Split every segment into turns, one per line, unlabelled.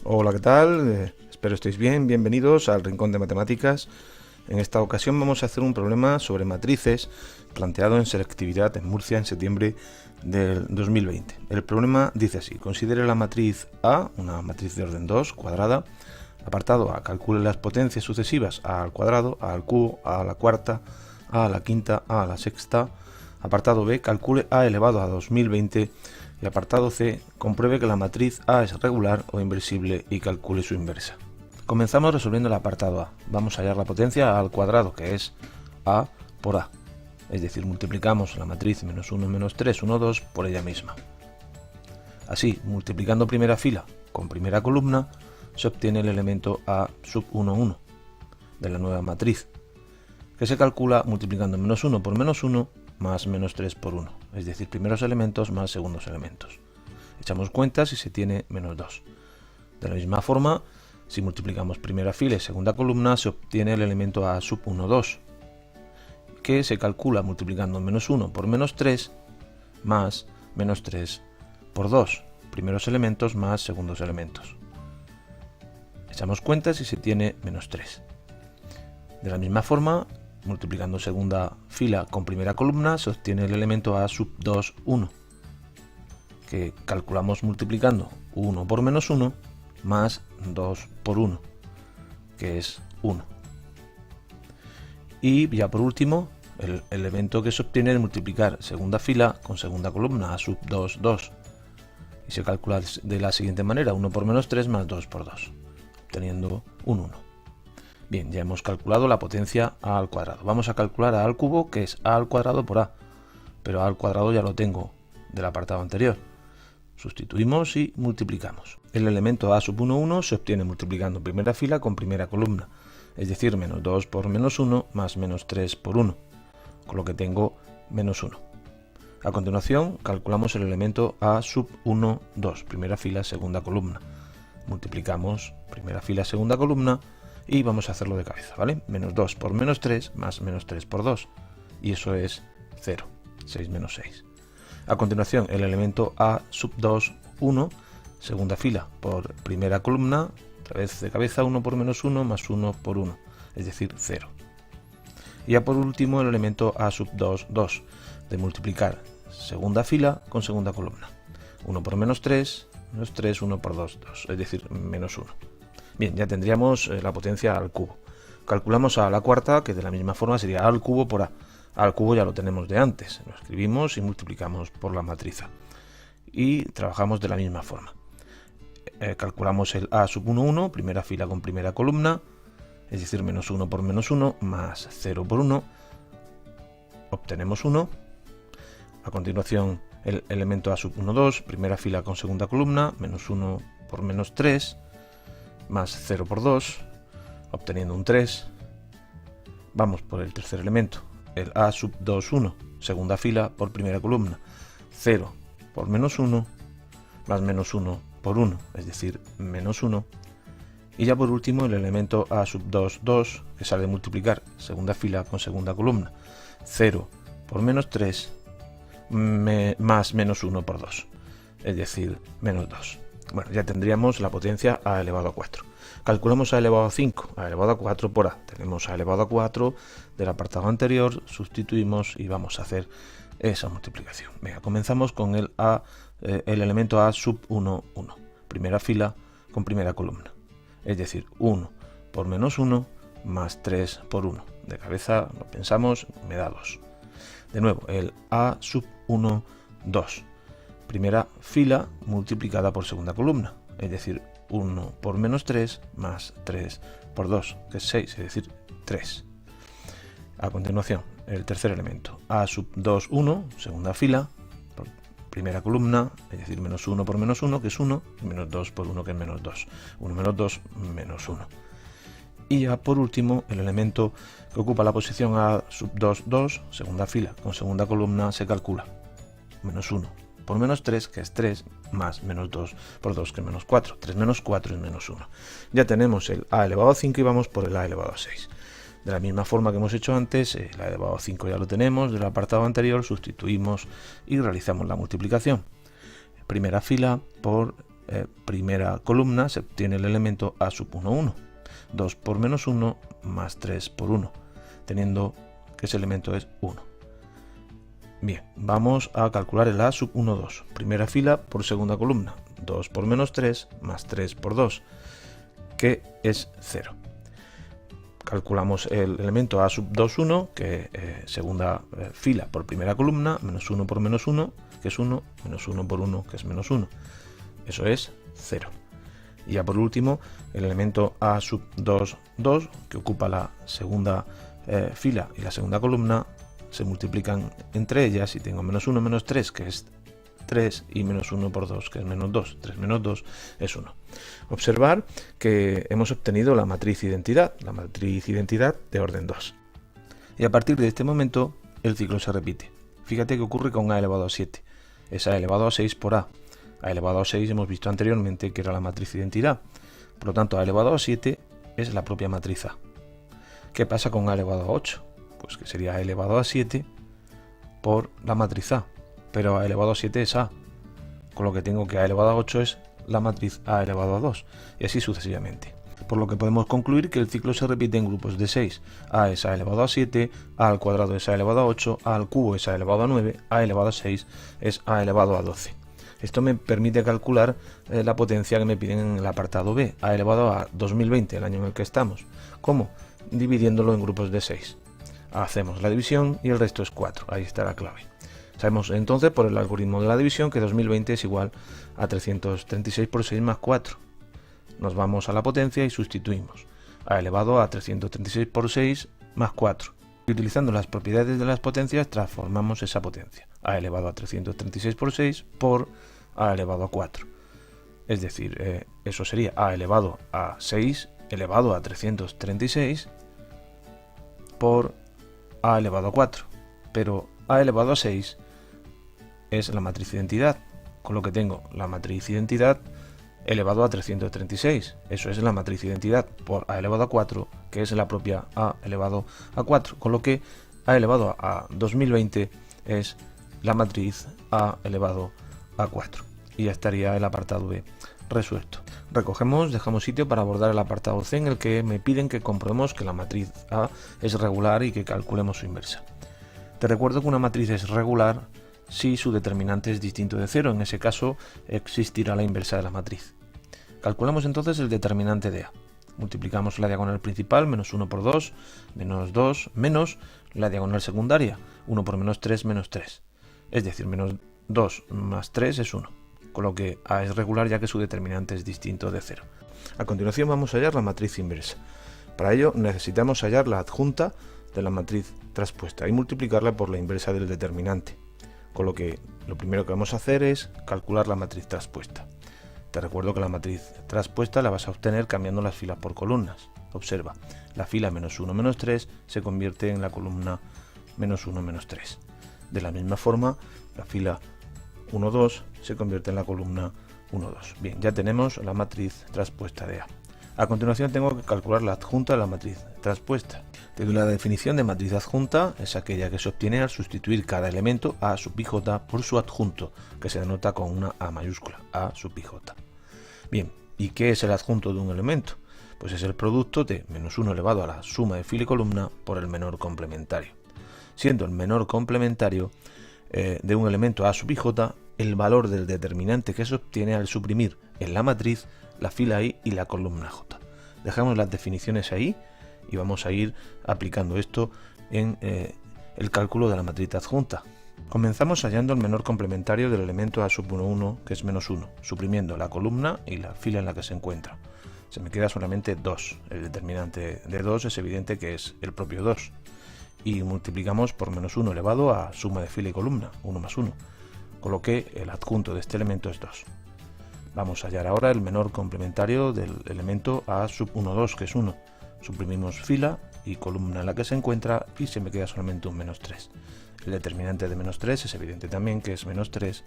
Hola, ¿qué tal? Espero estéis bien. Bienvenidos al Rincón de Matemáticas. En esta ocasión vamos a hacer un problema sobre matrices planteado en selectividad en Murcia en septiembre del 2020. El problema dice así: considere la matriz A, una matriz de orden 2, cuadrada. Apartado A, calcule las potencias sucesivas a al cuadrado, a al cubo, a la cuarta, a la quinta, a la sexta. Apartado B, calcule A elevado a 2020. Y apartado C, compruebe que la matriz A es regular o inversible y calcule su inversa. Comenzamos resolviendo el apartado A. Vamos a hallar la potencia A al cuadrado, que es A por A. Es decir, multiplicamos la matriz menos 1, menos 3, 1, 2 por ella misma. Así, multiplicando primera fila con primera columna, se obtiene el elemento A sub 1, 1 de la nueva matriz, que se calcula multiplicando menos 1 por menos 1 más menos 3 por 1, es decir, primeros elementos más segundos elementos. Echamos cuentas y se tiene menos 2. De la misma forma, si multiplicamos primera fila y segunda columna, se obtiene el elemento A sub 1, 2, que se calcula multiplicando menos 1 por menos 3 más menos 3 por 2, primeros elementos más segundos elementos. Echamos cuentas y se tiene menos 3. De la misma forma, multiplicando segunda fila con primera columna, se obtiene el elemento A sub 2, 1, que calculamos multiplicando 1 por menos 1 más 2 por 1, que es 1. Y ya por último, el elemento que se obtiene es multiplicar segunda fila con segunda columna, A sub 2, 2, y se calcula de la siguiente manera: 1 por menos 3 más 2 por 2, obteniendo un 1. Bien, ya hemos calculado la potencia A al cuadrado. Vamos a calcular A al cubo, que es A al cuadrado por A, pero A al cuadrado ya lo tengo del apartado anterior. Sustituimos y multiplicamos. El elemento A sub 1, 1 se obtiene multiplicando primera fila con primera columna, es decir, menos 2 por menos 1 más menos 3 por 1, con lo que tengo menos 1. A continuación, calculamos el elemento A sub 1, 2, primera fila, segunda columna. Multiplicamos primera fila, segunda columna, y vamos a hacerlo de cabeza, ¿vale? Menos 2 por menos 3 más menos 3 por 2, y eso es 0, 6 menos 6. A continuación, el elemento A sub 2, 1, segunda fila por primera columna, otra vez de cabeza, 1 por menos 1 más 1 por 1, es decir, 0. Y ya por último, el elemento A sub 2, 2, de multiplicar segunda fila con segunda columna. 1 por menos 3, 1 por 2, 2, es decir, menos 1. Bien, ya tendríamos la potencia al cubo. Calculamos A a la cuarta, que de la misma forma sería A al cubo por A. A al cubo ya lo tenemos de antes, lo escribimos y multiplicamos por la matriz A. Y trabajamos de la misma forma. Calculamos el A sub 1, 1, primera fila con primera columna, es decir, menos 1 por menos 1 más 0 por 1, obtenemos 1. A continuación, el elemento A sub 1, 2, primera fila con segunda columna, menos 1 por menos 3, más 0 por 2, obteniendo un 3. Vamos por el tercer elemento, el A sub 2, 1, segunda fila por primera columna, 0 por menos 1, más menos 1 por 1, es decir, menos 1. Y ya por último, el elemento A sub 2, 2, que sale de multiplicar segunda fila con segunda columna, 0 por menos 3, más menos 1 por 2, es decir, menos 2. Bueno, ya tendríamos la potencia A elevado a 4. Calculamos A elevado a 5, A elevado a 4 por A. Tenemos A elevado a 4 del apartado anterior, sustituimos y vamos a hacer esa multiplicación. Venga, comenzamos con el elemento A sub 1, 1. Primera fila con primera columna. Es decir, 1 por menos 1 más 3 por 1. De cabeza lo pensamos, me da 2. De nuevo, el A sub 1, 2. Primera fila multiplicada por segunda columna, es decir, 1 por menos 3 más 3 por 2, que es 6, es decir, 3. A continuación, el tercer elemento, A sub 2, 1, segunda fila, por primera columna, es decir, menos 1 por menos 1, que es 1, y menos 2 por 1, que es menos 2. 1 menos 2, menos 1. Y ya por último, el elemento que ocupa la posición A sub 2, 2, segunda fila, con segunda columna, se calcula. Menos 1 por menos 3, que es 3, más menos 2 por 2, que es menos 4. 3 menos 4 es menos 1. Ya tenemos el A elevado a 5 y vamos por el A elevado a 6. De la misma forma que hemos hecho antes, el A elevado a 5 ya lo tenemos del apartado anterior, sustituimos y realizamos la multiplicación. Primera fila por primera columna se obtiene el elemento A sub 1, 1. 2 por menos 1 más 3 por 1, teniendo que ese elemento es 1. Bien, vamos a calcular el A sub 1, 2. Primera fila por segunda columna. 2 por menos 3 más 3 por 2, que es 0. Calculamos el elemento A sub 2, 1, que segunda fila por primera columna, menos 1 por menos 1, que es 1, menos 1 por 1, que es menos 1. Eso es 0. Y ya por último, el elemento A sub 2, 2, que ocupa la segunda fila y la segunda columna, se multiplican entre ellas y tengo menos 1 menos 3, que es 3, y menos 1 por 2, que es menos 2. 3 menos 2 es 1. Observar que hemos obtenido la matriz identidad de orden 2. Y a partir de este momento, el ciclo se repite. Fíjate que ocurre con A elevado a 7. Es A elevado a 6 por A. A elevado a 6 hemos visto anteriormente que era la matriz identidad. Por lo tanto, A elevado a 7 es la propia matriz A. ¿Qué pasa con A elevado a 8? Pues que sería A elevado a 7 por la matriz A. Pero A elevado a 7 es A, con lo que tengo que A elevado a 8 es la matriz A elevado a 2, y así sucesivamente. Por lo que podemos concluir que el ciclo se repite en grupos de 6. A es A elevado a 7, A al cuadrado es A elevado a 8, A al cubo es A elevado a 9, A elevado a 6 es A elevado a 12. Esto me permite calcular la potencia que me piden en el apartado B, A elevado a 2020, el año en el que estamos. ¿Cómo? Dividiéndolo en grupos de 6. Hacemos la división y el resto es 4, ahí está la clave. Sabemos entonces por el algoritmo de la división que 2020 es igual a 336 por 6 más 4. Nos vamos a la potencia y sustituimos A elevado a 336 por 6 más 4. Y utilizando las propiedades de las potencias transformamos esa potencia. A elevado a 336 por 6 por A elevado a 4. Es decir, eso sería A elevado a 6 elevado a 336 por A elevado a 4. Pero A elevado a 6 es la matriz identidad, con lo que tengo la matriz identidad elevado a 336. Eso es la matriz identidad por A elevado a 4, que es la propia A elevado a 4, con lo que A elevado a 2020 es la matriz A elevado a 4. Y ya estaría el apartado B resuelto. Recogemos, dejamos sitio para abordar el apartado C, en el que me piden que comprobemos que la matriz A es regular y que calculemos su inversa. Te recuerdo que una matriz es regular si su determinante es distinto de 0. En ese caso existirá la inversa de la matriz. Calculamos entonces el determinante de A. Multiplicamos la diagonal principal, menos 1 por 2, menos 2, menos la diagonal secundaria, 1 por menos 3, menos 3. Es decir, menos 2 más 3 es 1. Con lo que A es regular ya que su determinante es distinto de 0. A continuación vamos a hallar la matriz inversa. Para ello necesitamos hallar la adjunta de la matriz traspuesta y multiplicarla por la inversa del determinante. Con lo que lo primero que vamos a hacer es calcular la matriz traspuesta. Te recuerdo que la matriz traspuesta la vas a obtener cambiando las filas por columnas. Observa, la fila menos 1 menos 3 se convierte en la columna menos 1 menos 3. De la misma forma, la fila 1, 2 se convierte en la columna 1, 2. Bien, ya tenemos la matriz traspuesta de A. A continuación tengo que calcular la adjunta de la matriz traspuesta. Te doy la definición de matriz adjunta, es aquella que se obtiene al sustituir cada elemento A sub i j por su adjunto, que se denota con una A mayúscula, A sub i j. Bien, ¿y qué es el adjunto de un elemento? Pues es el producto de menos 1 elevado a la suma de fila y columna por el menor complementario. Siendo el menor complementario de un elemento A sub i j el valor del determinante que se obtiene al suprimir en la matriz la fila i y la columna j. Dejamos las definiciones ahí y vamos a ir aplicando esto en el cálculo de la matriz adjunta. Comenzamos hallando el menor complementario del elemento A sub 1, 1, que es menos 1, suprimiendo la columna y la fila en la que se encuentra. Se me queda solamente 2. El determinante de 2 es evidente que es el propio 2. Y multiplicamos por menos 1 elevado a suma de fila y columna, 1 más 1. Con lo que el adjunto de este elemento es 2. Vamos a hallar ahora el menor complementario del elemento A sub 1, 2, que es 1. Suprimimos fila y columna en la que se encuentra y se me queda solamente un menos 3. El determinante de menos 3 es evidente también que es menos 3.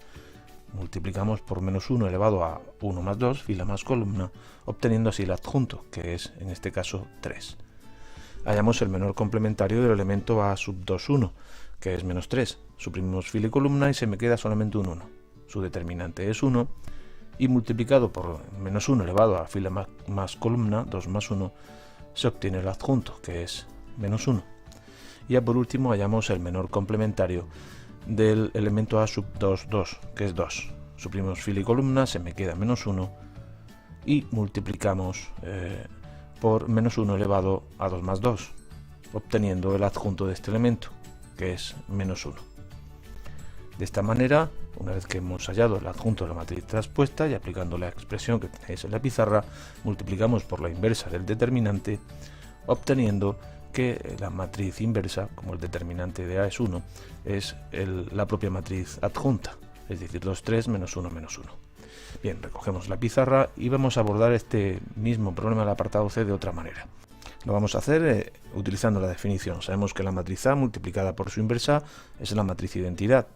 Multiplicamos por menos 1 elevado a 1 más 2, fila más columna, obteniendo así el adjunto, que es en este caso 3. Hallamos el menor complementario del elemento A sub 2, 1, que es menos 3. Suprimimos fila y columna y se me queda solamente un 1. Su determinante es 1 y multiplicado por menos 1 elevado a fila más columna, 2 más 1, se obtiene el adjunto, que es menos 1. Y ya por último hallamos el menor complementario del elemento a sub 2, 2, que es 2. Suprimimos fila y columna, se me queda menos 1 y multiplicamos por menos 1 elevado a 2 más 2, obteniendo el adjunto de este elemento, que es menos 1. De esta manera, una vez que hemos hallado el adjunto de la matriz traspuesta y aplicando la expresión que tenéis en la pizarra, multiplicamos por la inversa del determinante, obteniendo que la matriz inversa, como el determinante de A es 1, es la propia matriz adjunta, es decir, 2, 3, menos 1, menos 1. Bien, recogemos la pizarra y vamos a abordar este mismo problema del apartado C de otra manera. Lo vamos a hacer utilizando la definición. Sabemos que la matriz A multiplicada por su inversa es la matriz identidad,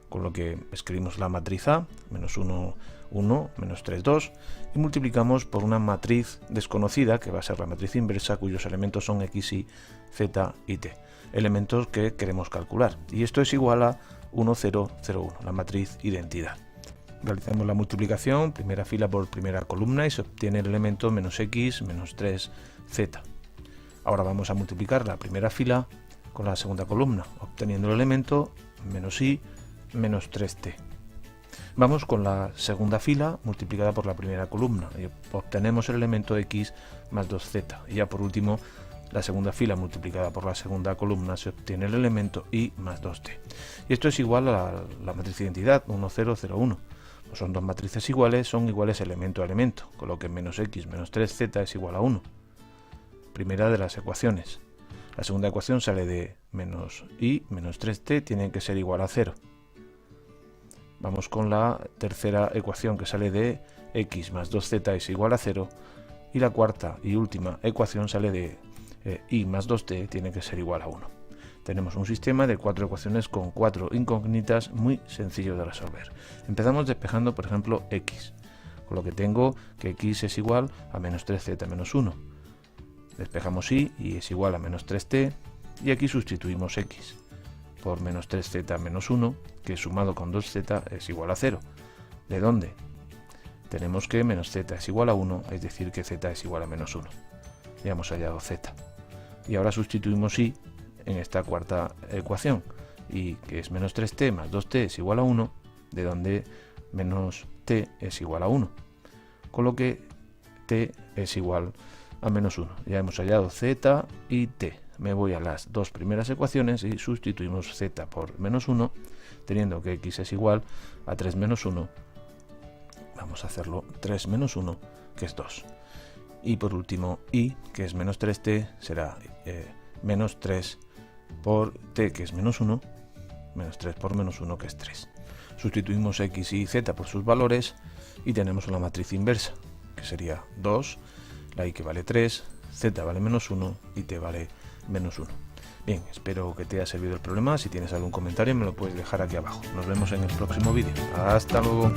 con lo que escribimos la matriz A, menos 1, 1, menos 3, 2, y multiplicamos por una matriz desconocida, que va a ser la matriz inversa, cuyos elementos son x, y, z y t, elementos que queremos calcular. Y esto es igual a 1, 0, 0, 1, la matriz identidad. Realizamos la multiplicación, primera fila por primera columna, y se obtiene el elemento menos x, menos 3, z. Ahora vamos a multiplicar la primera fila con la segunda columna, obteniendo el elemento menos y, menos 3t. Vamos con la segunda fila multiplicada por la primera columna y obtenemos el elemento x más 2z. Y ya por último, la segunda fila multiplicada por la segunda columna se obtiene el elemento y más 2t. Y esto es igual a la matriz identidad, 1, 0, 0, 1. Pues son dos matrices iguales, son iguales elemento a elemento, con lo que menos x menos 3z es igual a 1. Primera de las ecuaciones. La segunda ecuación sale de menos y menos 3t tienen que ser igual a 0. Vamos con la tercera ecuación, que sale de x más 2z es igual a 0, y la cuarta y última ecuación sale de y más 2t tiene que ser igual a 1. Tenemos un sistema de 4 ecuaciones con 4 incógnitas muy sencillo de resolver. Empezamos despejando, por ejemplo, x, con lo que tengo que x es igual a menos 3z menos 1. Despejamos y es igual a menos 3t, y aquí sustituimos x por menos 3z menos 1, que sumado con 2z es igual a 0. ¿De dónde? Tenemos que menos z es igual a 1, es decir, que z es igual a menos 1. Ya hemos hallado z. Y ahora sustituimos y en esta cuarta ecuación, y que es menos 3t más 2t es igual a 1, de donde menos t es igual a 1. Con lo que t es igual a menos 1. Ya hemos hallado z y t. Me voy a las dos primeras ecuaciones y sustituimos z por menos 1, teniendo que x es igual a 3 menos 1. Vamos a hacerlo 3 menos 1, que es 2. Y por último, y, que es menos 3t, será menos 3 por t, que es menos 1, menos 3 por menos 1, que es 3. Sustituimos x y z por sus valores y tenemos una matriz inversa, que sería 2, la y que vale 3, z vale menos 1 y t vale menos 1. Bien, espero que te haya servido el problema. Si tienes algún comentario me lo puedes dejar aquí abajo. Nos vemos en el próximo vídeo. Hasta luego.